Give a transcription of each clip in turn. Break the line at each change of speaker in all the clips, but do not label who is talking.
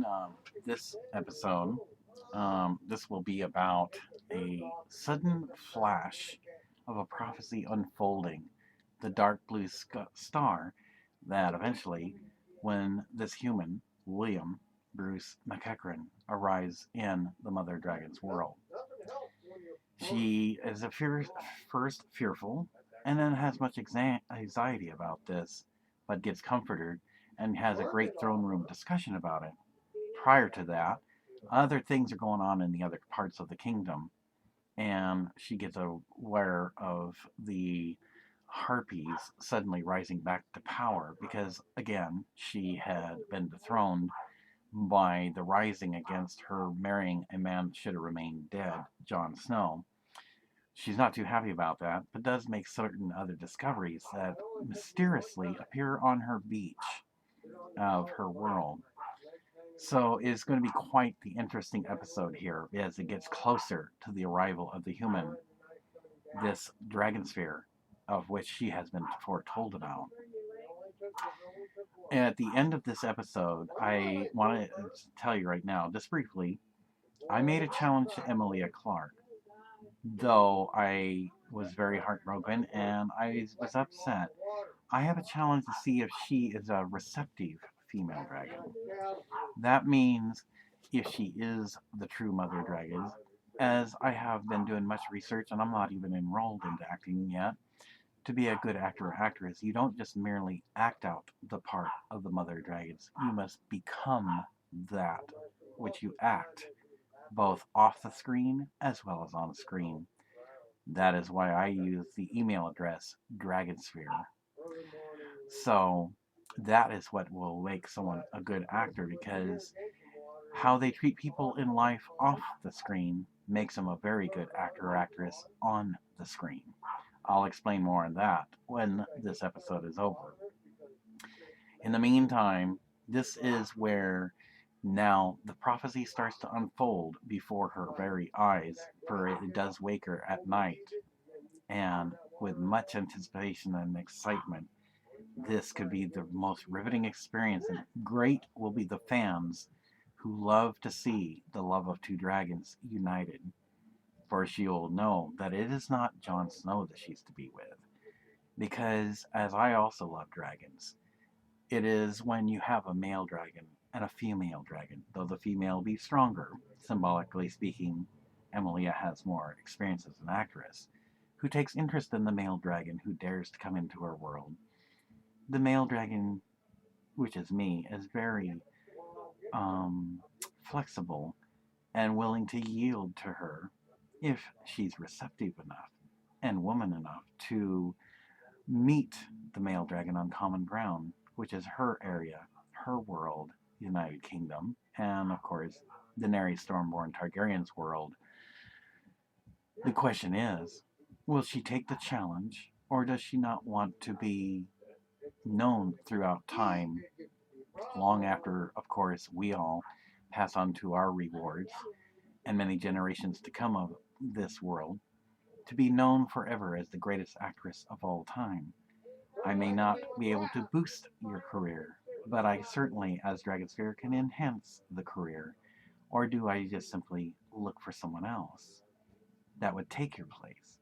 um, this episode, this will be about a sudden flash of a prophecy unfolding, the dark blue star that eventually, when this human, William Bruce McEachran, arrives in the Mother Dragon's world. She is first fearful and then has much anxiety about this, but gets comforted and has a great throne room discussion about it. Prior to that, other things are going on in the other parts of the kingdom, and she gets aware of the harpies suddenly rising back to power because, again, she had been dethroned by the rising against her marrying a man that should have remained dead, Jon Snow. She's not too happy about that, but does make certain other discoveries that mysteriously appear on her beach of her world. So it's going to be quite the interesting episode here as it gets closer to the arrival of the human, this Dragonsphere, of which she has been foretold about. At the end of this episode, I want to tell you right now, just briefly, I made a challenge to Emilia Clarke, though I was very heartbroken and I was upset. I have a challenge to see if she is a receptive female dragon. That means if she is the true mother dragon, as I have been doing much research and I'm not even enrolled into acting yet, to be a good actor or actress, you don't just merely act out the part of the mother dragons. You must become that which you act, both off the screen as well as on screen. That is why I use the email address Dragonsphere. So that is what will make someone a good actor, because how they treat people in life off the screen makes them a very good actor or actress on the screen. I'll explain more on that when this episode is over. In the meantime, this is where now the prophecy starts to unfold before her very eyes, for it does wake her at night. And with much anticipation and excitement, this could be the most riveting experience, and great will be the fans who love to see the love of two dragons united. For she will know that it is not Jon Snow that she's to be with. Because, as I also love dragons, it is when you have a male dragon and a female dragon, though the female be stronger, symbolically speaking. Emilia has more experience as an actress, who takes interest in the male dragon who dares to come into her world. The male dragon, which is me, is very um, flexible and willing to yield to her if she's receptive enough and woman enough to meet the male dragon on common ground, which is her area, her world, United Kingdom, and of course, Daenerys Stormborn Targaryen's world. The question is, will she take the challenge, or does she not want to be known throughout time, long after, of course, we all pass on to our rewards, and many generations to come of this world, to be known forever as the greatest actress of all time? I may not be able to boost your career, but I certainly, as Dragonsphere, can enhance the career. Or do I just simply look for someone else that would take your place?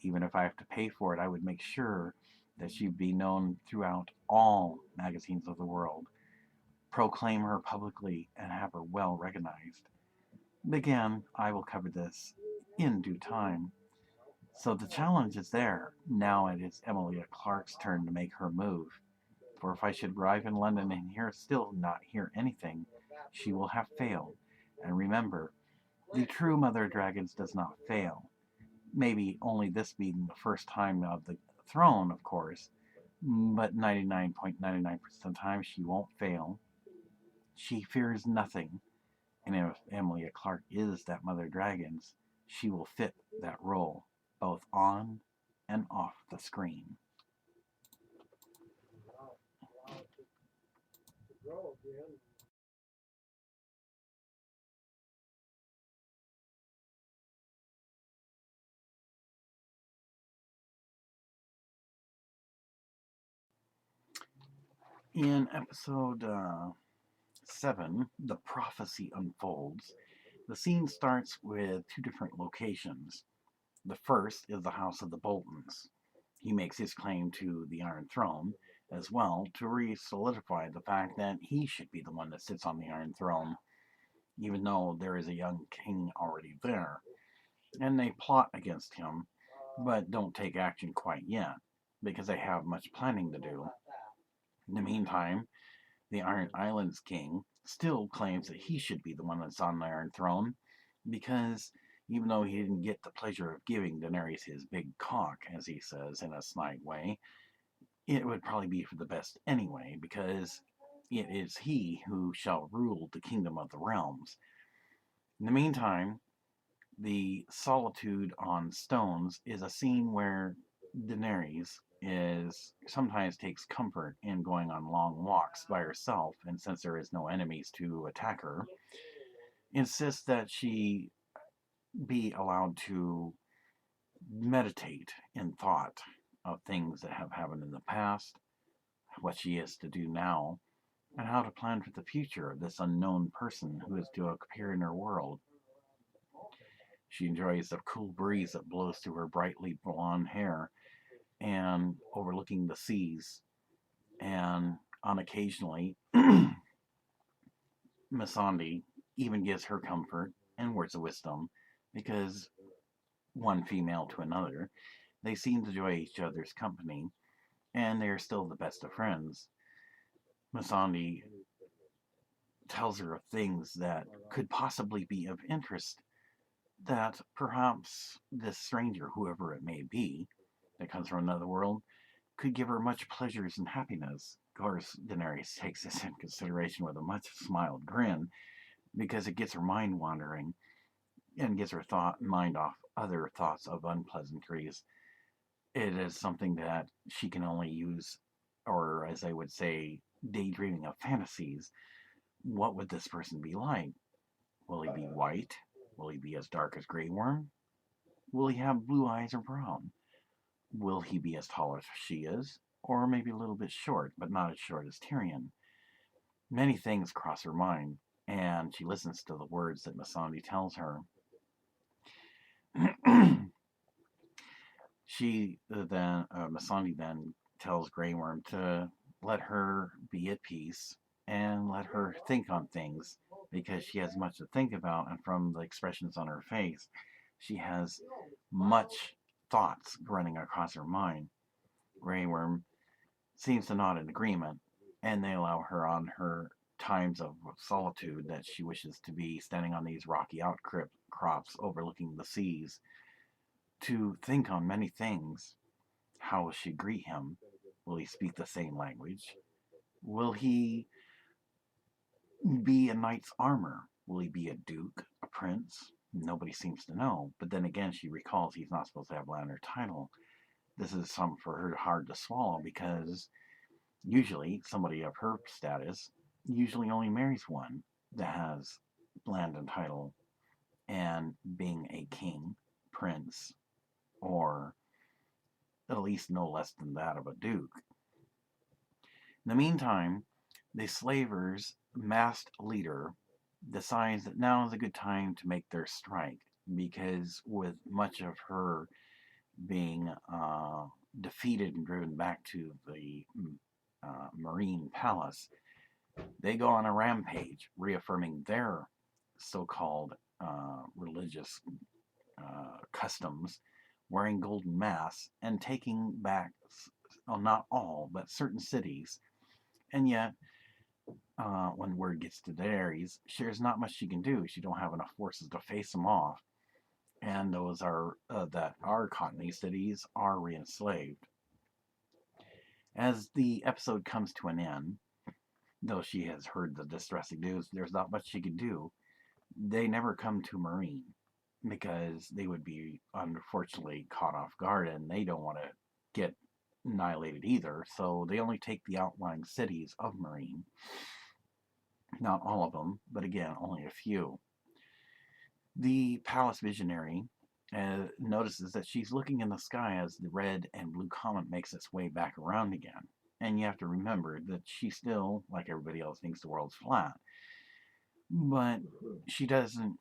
Even if I have to pay for it, I would make sure that she'd be known throughout all magazines of the world, proclaim her publicly, and have her well recognized. Again, I will cover this in due time. So the challenge is there. Now it is Emilia Clarke's turn to make her move. For if I should arrive in London and still not hear anything, she will have failed. And remember, the true Mother Dragons does not fail. Maybe only this being the first time of the throne, of course, but 99.99% of the time she won't fail. She fears nothing, and if Emilia Clarke is that Mother Dragons, she will fit that role, both on and off the screen. In episode 7, The Prophecy Unfolds, the scene starts with two different locations. The first is the house of the Boltons. He makes his claim to the Iron Throne as well to re-solidify the fact that he should be the one that sits on the Iron Throne, even though there is a young king already there. And they plot against him, but don't take action quite yet, because they have much planning to do. In the meantime, the Iron Islands king still claims that he should be the one that's on the Iron Throne, because even though he didn't get the pleasure of giving Daenerys his big cock, as he says in a snide way, it would probably be for the best anyway, because it is he who shall rule the kingdom of the realms. In the meantime, the Solitude on Stones is a scene where Daenerys is sometimes takes comfort in going on long walks by herself, and since there is no enemies to attack her, insists that she be allowed to meditate in thought of things that have happened in the past, what she is to do now, and how to plan for the future of this unknown person who is to appear in her world. She enjoys the cool breeze that blows through her brightly blonde hair and overlooking the seas. And on occasionally, Masandi even gives her comfort and words of wisdom because one female to another, they seem to enjoy each other's company and they are still the best of friends. Masandi tells her of things that could possibly be of interest that perhaps this stranger, whoever it may be, that comes from another world, could give her much pleasures and happiness. Of course, Daenerys takes this into consideration with a much smiled grin because it gets her mind wandering and gets her mind off other thoughts of unpleasantries. It is something that she can only use, or as I would say, daydreaming of fantasies. What would this person be like? Will he be white? Will he be as dark as Grey Worm? Will he have blue eyes or brown? Will he be as tall as she is? Or maybe a little bit short, but not as short as Tyrion? Many things cross her mind, and she listens to the words that Missandei tells her. Missandei then tells Grey Worm to let her be at peace and let her think on things because she has much to think about, and from the expressions on her face, she has much thoughts running across her mind. Grey Worm seems to nod in agreement, and they allow her on her times of solitude that she wishes to be standing on these rocky outcrops overlooking the seas to think on many things. How will she greet him? Will he speak the same language? Will he be in knight's armor? Will he be a duke, a prince? Nobody seems to know. But then again, she recalls he's not supposed to have land or title. This is something for her hard to swallow because usually somebody of her status usually only marries one that has land and title, and being a king, prince, or at least no less than that of a duke. In the meantime, the slavers' masked leader decides that now is a good time to make their strike because with much of her being defeated and driven back to the Marine Palace, they go on a rampage, reaffirming their so-called religious customs, wearing golden masks, and taking back, well, not all, but certain cities. And yet, when word gets to Daenerys, there's not much she can do. She don't have enough forces to face them off, and those are that are caught in these cities are re-enslaved. As the episode comes to an end, though she has heard the distressing news, there's not much she can do. They never come to Marine because they would be unfortunately caught off guard and they don't want to get annihilated either. So they only take the outlying cities of Marine. Not all of them, but again, only a few. The palace visionary notices that she's looking in the sky as the red and blue comet makes its way back around again. And you have to remember that she still, like everybody else, thinks the world's flat. But she doesn't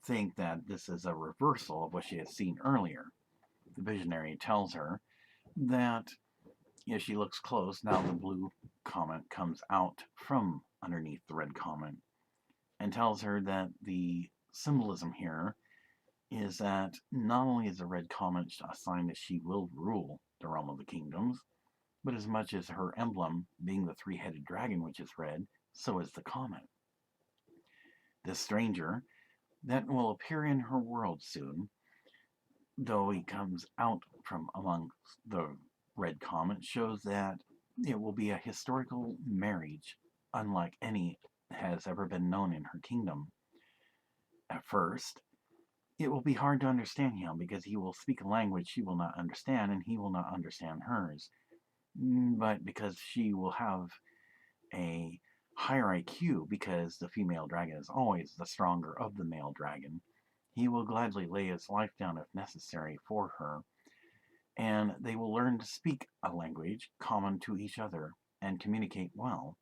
think that this is a reversal of what she has seen earlier. The visionary tells her that if she looks close, now the blue comet comes out from underneath the red comet and tells her that the symbolism here is that not only is the red comet a sign that she will rule the realm of the kingdoms, but as much as her emblem being the three-headed dragon, which is red, so is the comet. This stranger that will appear in her world soon, though he comes out from among the red comet, shows that it will be a historical marriage unlike any has ever been known in her kingdom. At first, it will be hard to understand him because he will speak a language she will not understand and he will not understand hers. But because she will have a higher IQ, because the female dragon is always the stronger of the male dragon, he will gladly lay his life down if necessary for her, and they will learn to speak a language common to each other. and communicate well.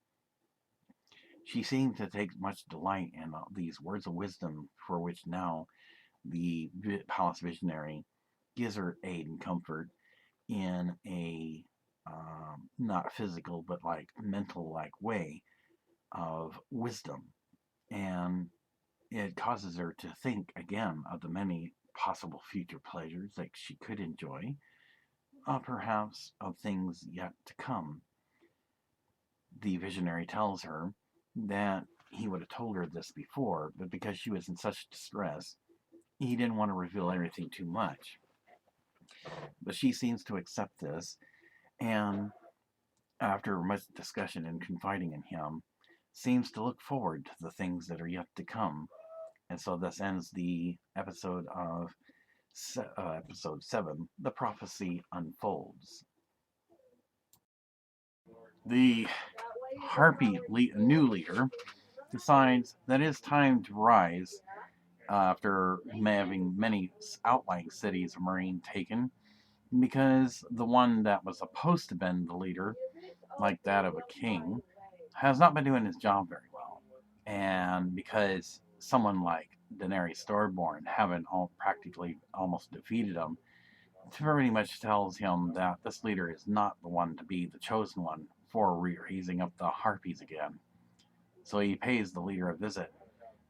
She seemed to take much delight in these words of wisdom for which now the palace visionary gives her aid and comfort in a not physical but like mental like way of wisdom, and it causes her to think again of the many possible future pleasures that she could enjoy, perhaps of things yet to come. The visionary tells her that he would have told her this before, but because she was in such distress, he didn't want to reveal everything too much. But she seems to accept this, and after much discussion and confiding in him, seems to look forward to the things that are yet to come. And so this ends the episode of episode 7, The Prophecy Unfolds. The new leader decides that it's time to rise after having many outlying cities of Marine taken, because the one that was supposed to be the leader, like that of a king, has not been doing his job very well. And because someone like Daenerys Starborn having practically almost defeated him, pretty much tells him that this leader is not the one to be the chosen one for raising up the harpies again. So he pays the leader a visit,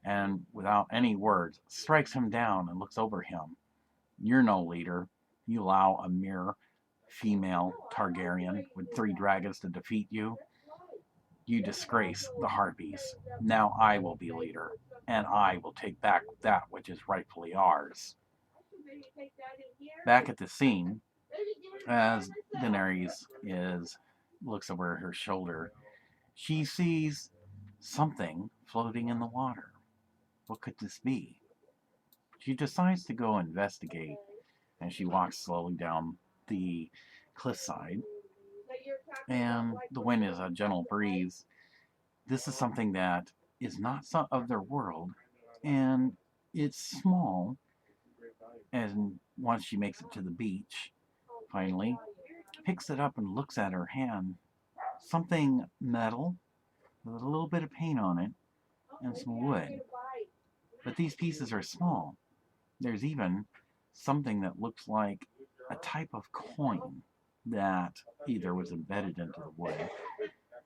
and without any words, strikes him down and looks over him. You're no leader. You allow a mere female Targaryen with 3 dragons to defeat you. You disgrace the harpies. Now I will be leader, and I will take back that which is rightfully ours. Back at the scene, as Daenerys looks over her shoulder, she sees something floating in the water. What could this be? She decides to go investigate, and she walks slowly down the cliffside, and the wind is a gentle breeze. This is something that is not of their world, and it's small. And once she makes it to the beach, finally, picks it up and looks at her hand. Something metal with a little bit of paint on it and some wood. But these pieces are small. There's even something that looks like a type of coin that either was embedded into the wood,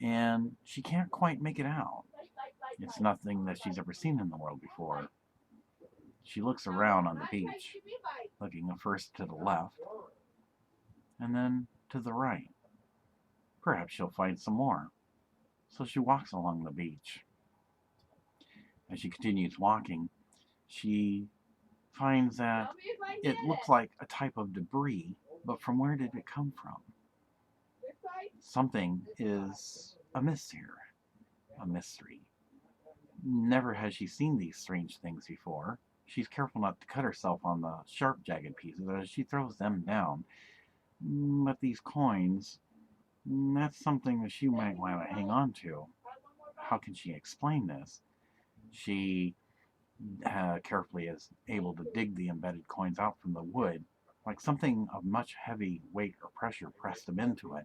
and she can't quite make it out. It's nothing that she's ever seen in the world before. She looks around on the beach, looking first to the left and then to the right. Perhaps she'll find some more. So she walks along the beach. As she continues walking, she finds that it looks like a type of debris, but from where did it come from? Something is amiss here, a mystery. Never has she seen these strange things before. She's careful not to cut herself on the sharp, jagged pieces as she throws them down. But these coins, that's something that she might want to hang on to. How can she explain this? She carefully is able to dig the embedded coins out from the wood, like something of much heavy weight or pressure pressed them into it.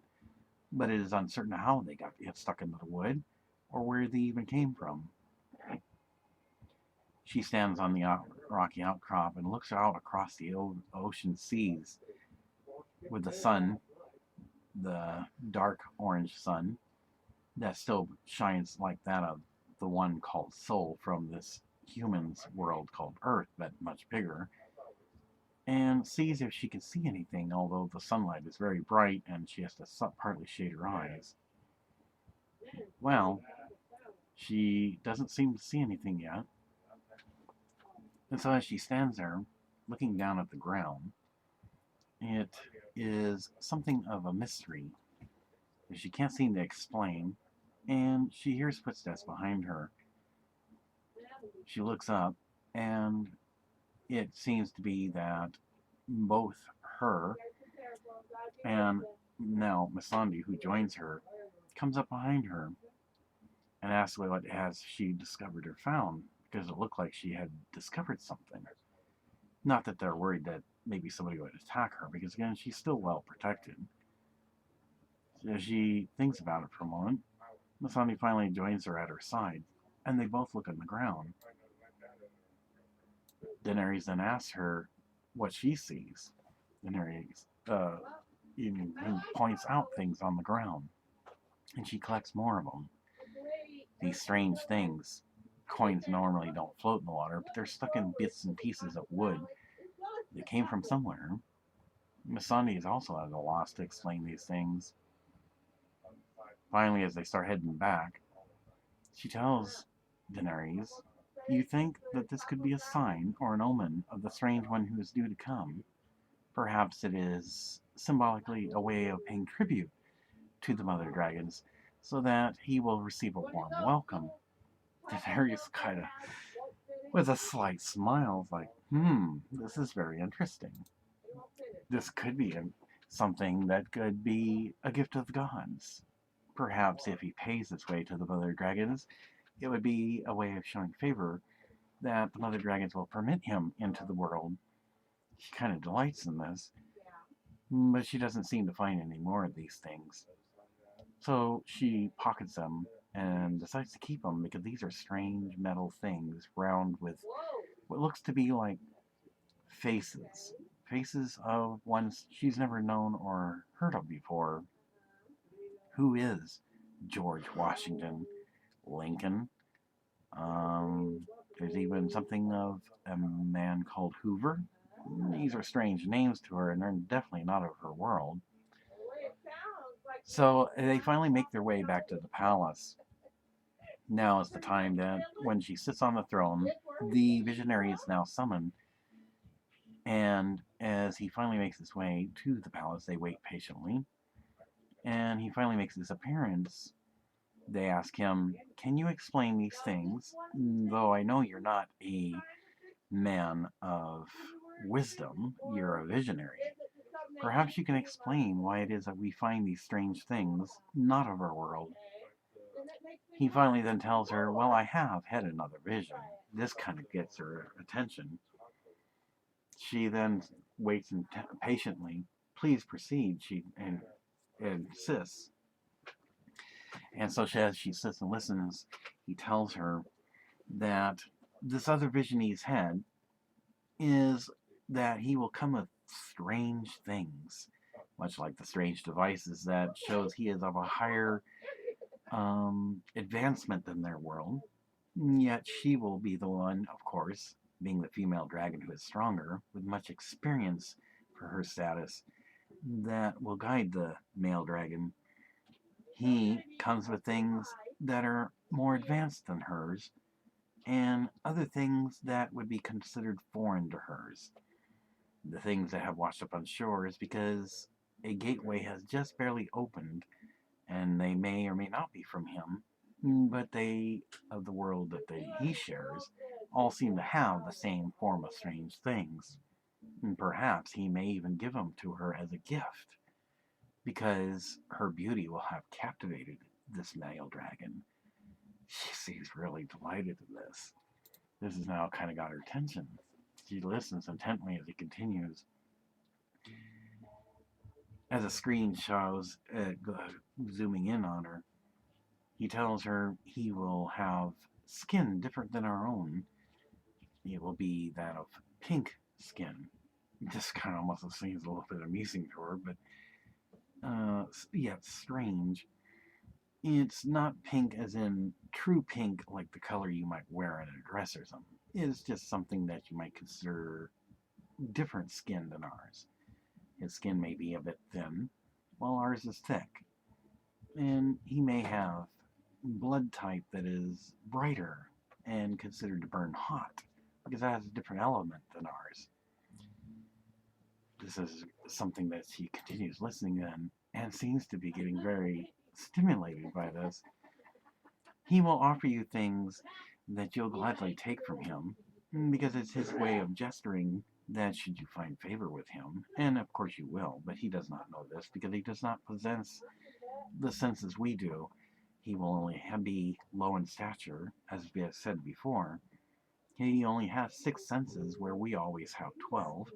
But it is uncertain how they got stuck into the wood, or where they even came from. She stands on the rocky outcrop and looks out across the ocean seas with the sun, the dark orange sun, that still shines like that of the one called Sol from this human's world called Earth, but much bigger, and sees if she can see anything, although the sunlight is very bright and she has to partly shade her eyes. Well, she doesn't seem to see anything yet. And so as she stands there, looking down at the ground, it is something of a mystery that she can't seem to explain, and she hears footsteps behind her. She looks up, and it seems to be that both her and now Missandei, who joins her, comes up behind her and asks what has she discovered or found, because it looked like she had discovered something. Not that they're worried that maybe somebody would attack her, because again, she's still well protected. As she thinks about it for a moment, Masani finally joins her at her side, and they both look on the ground. Daenerys then asks her what she sees. Daenerys even points out things on the ground, and she collects more of them. These strange things. Coins normally don't float in the water, but they're stuck in bits and pieces of wood. They came from somewhere. Missandei is also at a loss to explain these things. Finally, as they start heading back, she tells Daenerys, "You think that this could be a sign or an omen of the strange one who is due to come? Perhaps it is symbolically a way of paying tribute to the Mother Dragons so that he will receive a warm welcome." Daenerys kind of, with a slight smile, is like, this is very interesting. This could be something that could be a gift of the gods. Perhaps if he pays his way to the Mother Dragons, it would be a way of showing favor that the Mother Dragons will permit him into the world. She kind of delights in this, but she doesn't seem to find any more of these things. So she pockets them and decides to keep them because these are strange metal things round with what looks to be like faces. Faces of ones she's never known or heard of before. Who is George Washington? Lincoln? There's even something of a man called Hoover. These are strange names to her, and they're definitely not of her world. So they finally make their way back to the palace. Now is the time that when she sits on the throne, the visionary is now summoned. And as he finally makes his way to the palace, they wait patiently. And he finally makes his appearance. They ask him, "Can you explain these things? Though I know you're not a man of wisdom, you're a visionary. Perhaps you can explain why it is that we find these strange things not of our world." He finally then tells her, "Well, I have had another vision." This kind of gets her attention. She then waits patiently. "Please proceed," she insists. And so as she sits and listens, he tells her that this other vision he's had is that he will come with strange things, much like the strange devices that shows he is of a higher advancement than their world. Yet she will be the one, of course, being the female dragon who is stronger, with much experience for her status, that will guide the male dragon. He comes with things that are more advanced than hers, and other things that would be considered foreign to hers. The things that have washed up on shore is because a gateway has just barely opened, and they may or may not be from him, but they, of the world that he shares, all seem to have the same form of strange things. And perhaps he may even give them to her as a gift, because her beauty will have captivated this male dragon. She seems really delighted in this. This has now kind of got her attention. She listens intently as he continues. As a screen shows, zooming in on her, he tells her he will have skin different than our own. It will be that of pink skin. This kind of almost seems a little bit amusing to her, but yet strange. It's not pink as in true pink, like the color you might wear in a dress or something. It's just something that you might consider different skin than ours. His skin may be a bit thin, while ours is thick. And he may have blood type that is brighter and considered to burn hot, because that has a different element than ours. This is something that she continues listening in and seems to be getting very stimulated by this. He will offer you things that you'll gladly take from him, because it's his way of gesturing that should you find favor with him, and of course you will, but he does not know this because he does not possess the senses we do. He will only be low in stature, as we have said before. He only has 6 senses where we always have 12,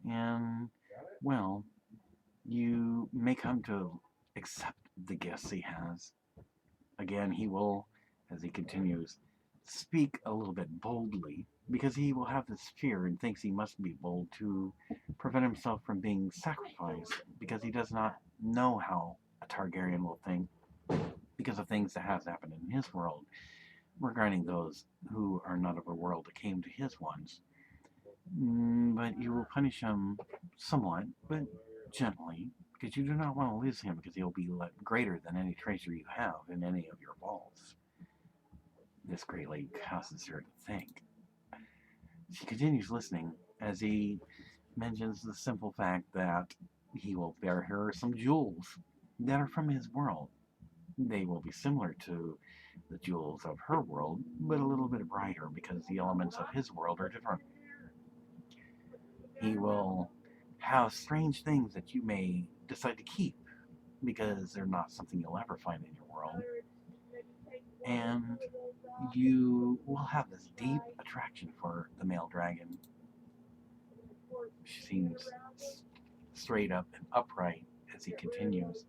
and, well, you may come to accept the gifts he has. Again, he will, as he continues, speak a little bit boldly because he will have this fear and thinks he must be bold to prevent himself from being sacrificed because he does not know how a Targaryen will think because of things that has happened in his world regarding those who are not of a world that came to his ones. But you will punish him somewhat, but gently, because you do not want to lose him because he'll be greater than any treasure you have in any of your vaults. This great lady causes her to think. She continues listening as he mentions the simple fact that he will bear her some jewels that are from his world. They will be similar to the jewels of her world, but a little bit brighter because the elements of his world are different. He will have strange things that you may decide to keep because they're not something you'll ever find in your world. And you will have this deep attraction for the male dragon. She seems straight up and upright as he continues.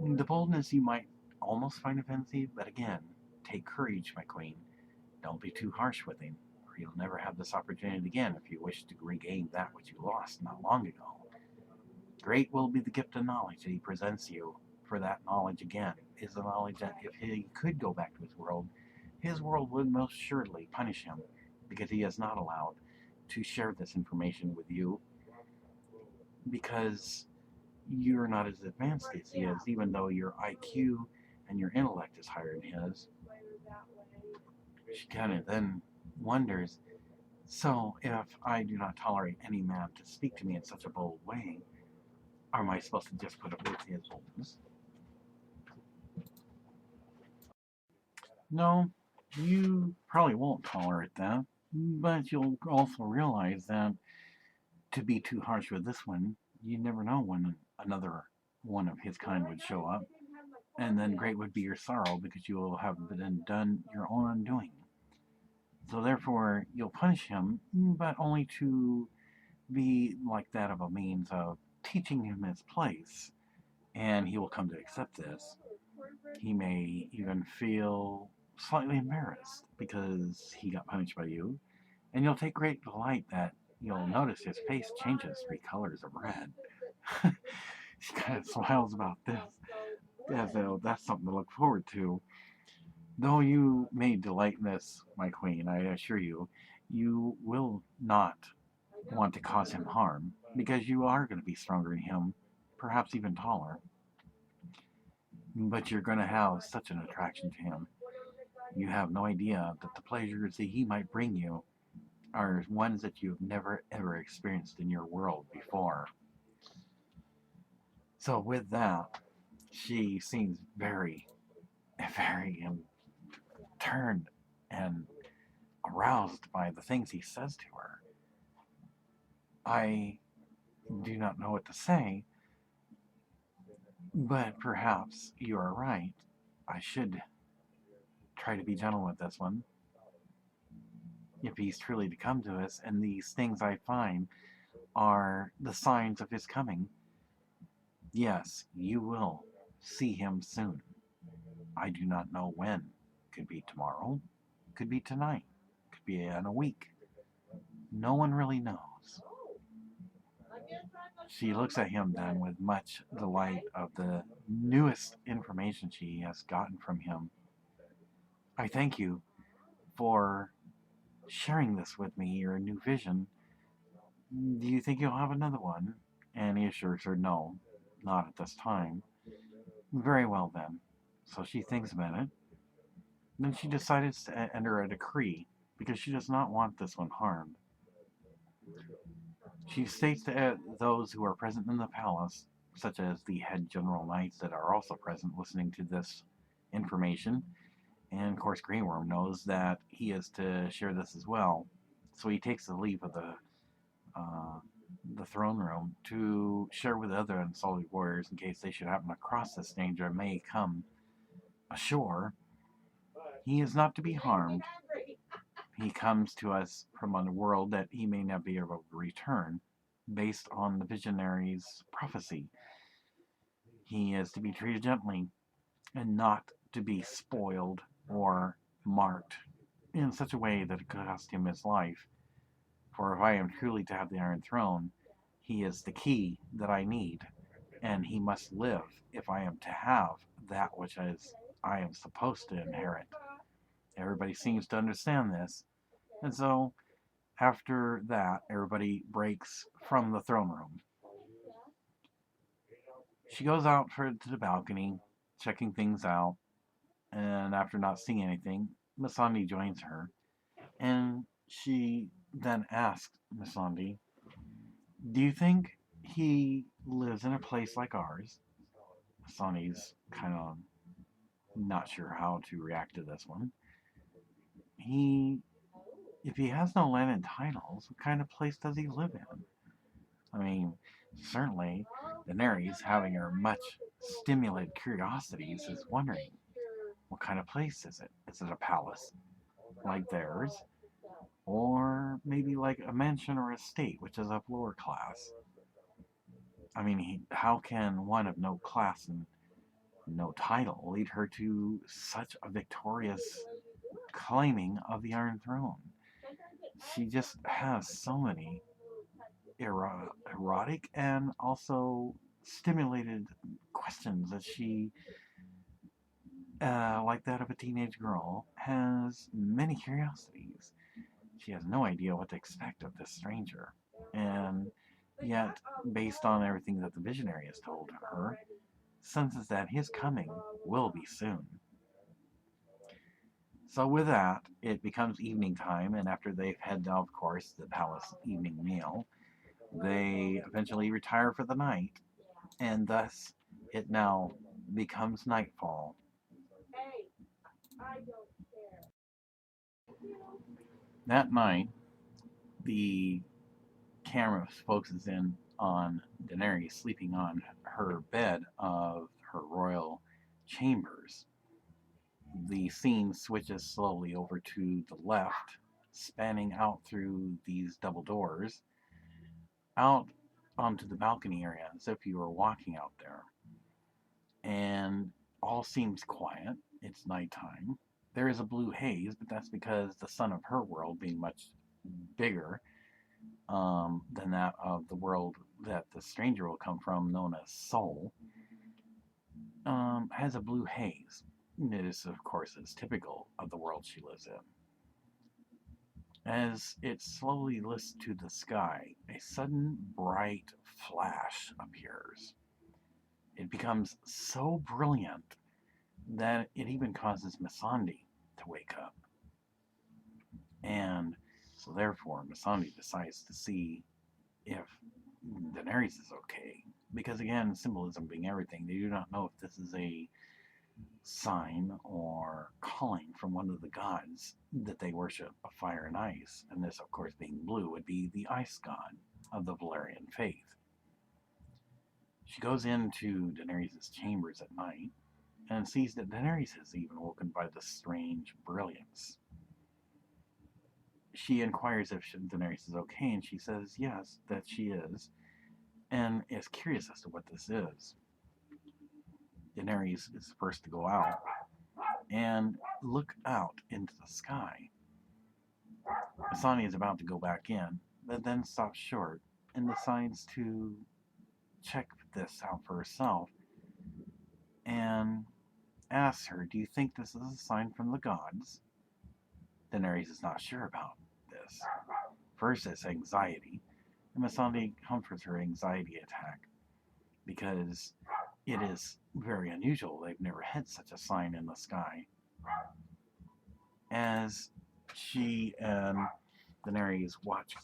The boldness you might almost find offensive, but again, take courage, my queen. Don't be too harsh with him, or you'll never have this opportunity again if you wish to regain that which you lost not long ago. Great will be the gift of knowledge that he presents you, for that knowledge again is the knowledge that if he could go back to his world would most surely punish him because he is not allowed to share this information with you because you're not as advanced as he is, even though your IQ and your intellect is higher than his. She kind of then wonders, so if I do not tolerate any man to speak to me in such a bold way, am I supposed to just put up with his boldness? No, you probably won't tolerate that, but you'll also realize that to be too harsh with this one, you never know when another one of his kind would show up, and then great would be your sorrow because you will have been done your own undoing. So therefore, you'll punish him, but only to be like that of a means of teaching him his place, and he will come to accept this. He may even feel slightly embarrassed because he got punished by you, and you'll take great delight that you'll notice his face changes 3 colors of red. She kind of smiles about this, as though that's something to look forward to. Though you may delight in this, my queen, I assure you, you will not want to cause him harm, because you are going to be stronger than him, perhaps even taller. But you're going to have such an attraction to him. You have no idea that the pleasures that he might bring you are ones that you've never ever experienced in your world before. So with that, she seems very, very turned and aroused by the things he says to her. I do not know what to say, but perhaps you are right. I should try to be gentle with this one. If he's truly to come to us, and these things I find are the signs of his coming, yes, you will see him soon. I do not know when. Could be tomorrow, could be tonight, could be in a week. No one really knows. She looks at him then with much delight of the newest information she has gotten from him. I thank you for sharing this with me, your new vision. Do you think you'll have another one? And he assures her, no, not at this time. Very well then. So she thinks about it. Then she decides to enter a decree because she does not want this one harmed. She states to those who are present in the palace, such as the head general knights that are also present listening to this information, and of course Grey Worm knows that he is to share this as well. So he takes the leave of the throne room to share with the other Unsullied warriors in case they should happen to cross this danger and may come ashore. He is not to be harmed. He comes to us from a world that he may not be able to return based on the visionary's prophecy. He is to be treated gently and not to be spoiled or marked in such a way that it could cost him his life. For if I am truly to have the Iron Throne, he is the key that I need, and he must live if I am to have that which I am supposed to inherit. Everybody seems to understand this, and so after that, everybody breaks from the throne room. She goes out to the balcony, checking things out, and after not seeing anything, Masandi joins her, and she then asks Masandi, "Do you think he lives in a place like ours?" Masandi's kind of not sure how to react to this one. He, if he has no land and titles, what kind of place does he live in? I mean, certainly, Daenerys, having her much stimulated curiosities, is wondering, what kind of place is it? Is it a palace like theirs? Or maybe like a mansion or estate, which is of lower class? I mean, how can one of no class and no title lead her to such a victorious claiming of the Iron Throne? She just has so many erotic and also stimulated questions that she, like that of a teenage girl, has many curiosities. She has no idea what to expect of this stranger. And yet, based on everything that the visionary has told her, senses that his coming will be soon. So with that, it becomes evening time, and after they've had, of course, the palace evening meal, they eventually retire for the night, and thus it now becomes nightfall. That night, the camera focuses in on Daenerys sleeping on her bed of her royal chambers. The scene switches slowly over to the left, spanning out through these double doors, out onto the balcony area, as if you were walking out there. And all seems quiet. It's nighttime. There is a blue haze, but that's because the sun of her world, being much bigger than that of the world that the stranger will come from, known as Sol, has a blue haze. It is, of course, as typical of the world she lives in. As it slowly lifts to the sky, a sudden bright flash appears. It becomes so brilliant that it even causes Missandei to wake up. And so therefore, Missandei decides to see if Daenerys is okay. Because again, symbolism being everything, they do not know if this is a sign or calling from one of the gods that they worship of fire and ice. And this, of course, being blue, would be the ice god of the Valyrian faith. She goes into Daenerys' chambers at night and sees that Daenerys is even woken by the strange brilliance. She inquires if Daenerys is okay, and she says yes, that she is, and is curious as to what this is. Daenerys is the first to go out and look out into the sky. Asani is about to go back in, but then stops short and decides to check this out for herself and asks her, "Do you think this is a sign from the gods?" Daenerys is not sure about this. First, it's anxiety, and Missandei comforts her anxiety attack because it is very unusual. They've never had such a sign in the sky. As she and Daenerys watch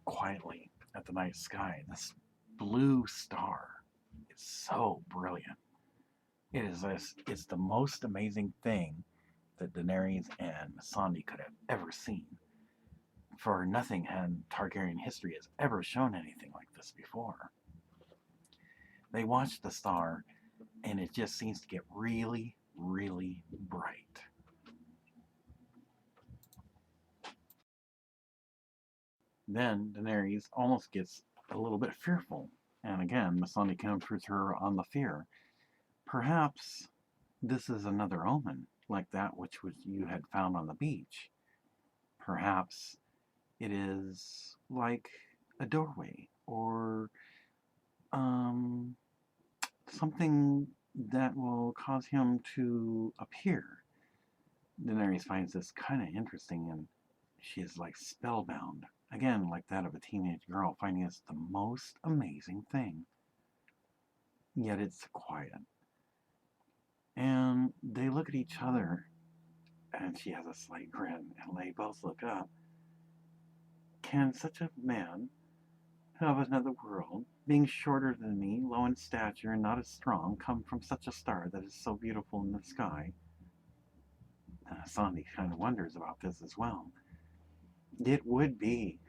quietly at the night sky, this blue star is so brilliant. It's the most amazing thing that Daenerys and Missandei could have ever seen. For nothing in Targaryen history has ever shown anything like this before. They watch the star, and it just seems to get really, really bright. Then Daenerys almost gets a little bit fearful, and again, Missandei comforts her on the fear. Perhaps this is another omen, like that which you had found on the beach. Perhaps it is like a doorway or um, something that will cause him to appear. Daenerys finds this kind of interesting, and she is like spellbound. Again, like that of a teenage girl, finding it's the most amazing thing. Yet it's quiet. And they look at each other, and she has a slight grin, and they both look up. Can such a man of another world, being shorter than me, low in stature, and not as strong, come from such a star that is so beautiful in the sky? Sandy kind of wonders about this as well. It would be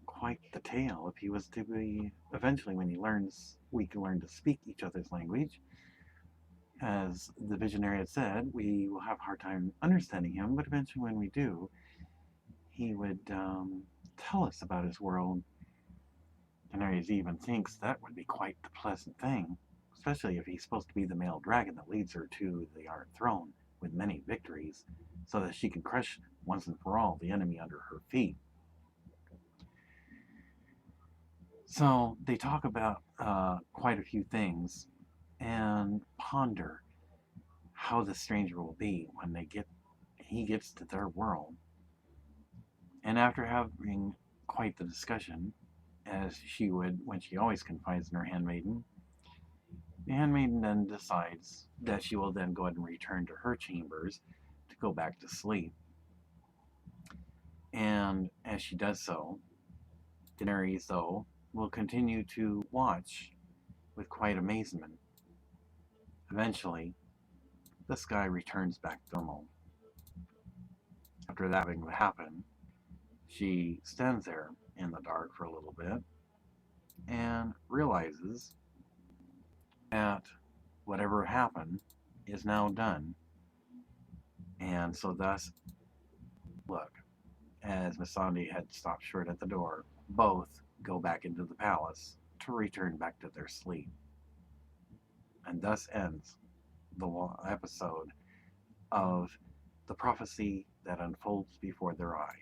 quite the tale if he was to be, eventually when we can learn to speak each other's language. As the visionary had said, we will have a hard time understanding him, but eventually when we do, he would tell us about his world. Daenerys even thinks that would be quite the pleasant thing, especially if he's supposed to be the male dragon that leads her to the Iron Throne with many victories, so that she can crush once and for all the enemy under her feet. So they talk about quite a few things and ponder how the stranger will be when he gets to their world. And after having quite the discussion, as she would when she always confides in her handmaiden, the handmaiden then decides that she will then go ahead and return to her chambers to go back to sleep. And as she does so, Daenerys, though, will continue to watch with quite amazement. Eventually, the sky returns back to normal. After that having happened, she stands there in the dark for a little bit and realizes that whatever happened is now done. And so thus, look, as Missandei had stopped short at the door, both go back into the palace to return back to their sleep. And thus ends the episode of the prophecy that unfolds before their eyes.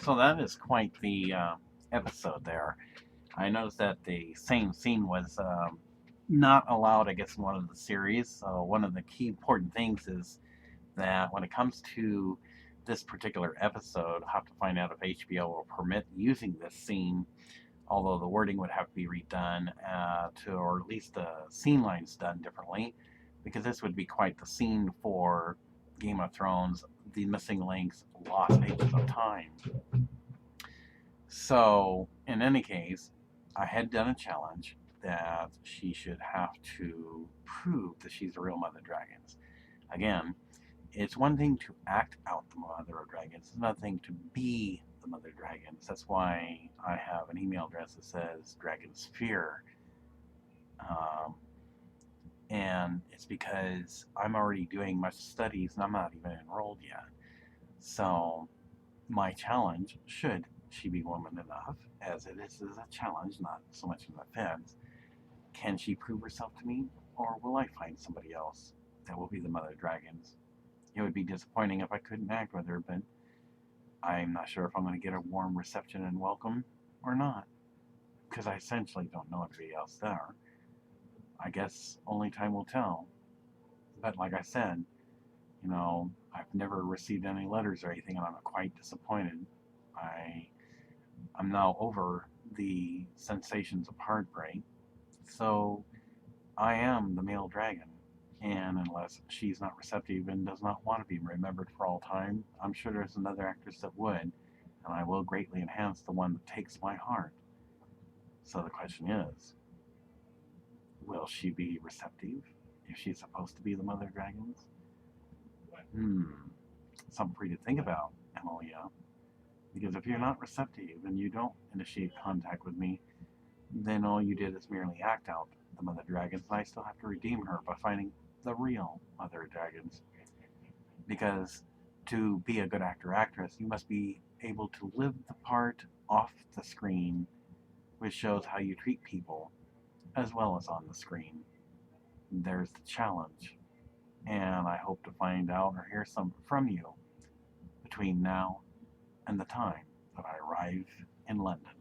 So that is quite the episode there. I noticed that the same scene was not allowed, I guess, in one of the series. So one of the key important things is that when it comes to this particular episode, I'll have to find out if HBO will permit using this scene, although the wording would have to be redone or at least the scene lines done differently, because this would be quite the scene for Game of Thrones, the missing links, lost pages of time. So, in any case, I had done a challenge that she should have to prove that she's the real Mother Dragons. Again, it's one thing to act out the Mother of Dragons, it's another thing to be the Mother Dragons. That's why I have an email address that says Dragonsphere. Um, and it's because I'm already doing much studies and I'm not even enrolled yet. So, my challenge, should she be woman enough, as it is a challenge, not so much an offense, can she prove herself to me, or will I find somebody else that will be the Mother Dragons? It would be disappointing if I couldn't act with her, but I'm not sure if I'm going to get a warm reception and welcome or not, because I essentially don't know anybody else there. I guess only time will tell. But like I said, I've never received any letters or anything, and I'm quite disappointed. I I'm now over the sensations of heartbreak, so I am the male dragon. And unless she's not receptive and does not want to be remembered for all time, I'm sure there's another actress that would, and I will greatly enhance the one that takes my heart. So the question is, will she be receptive if she's supposed to be the Mother Dragons? Hmm, something for you to think about, Emilia. Because if you're not receptive and you don't initiate contact with me, then all you did is merely act out the Mother Dragons, and I still have to redeem her by finding the real Mother Dragons. Because to be a good actor or actress, you must be able to live the part off the screen, which shows how you treat people, as well as on the screen. There's the challenge, and I hope to find out or hear some from you between now and the time that I arrive in London.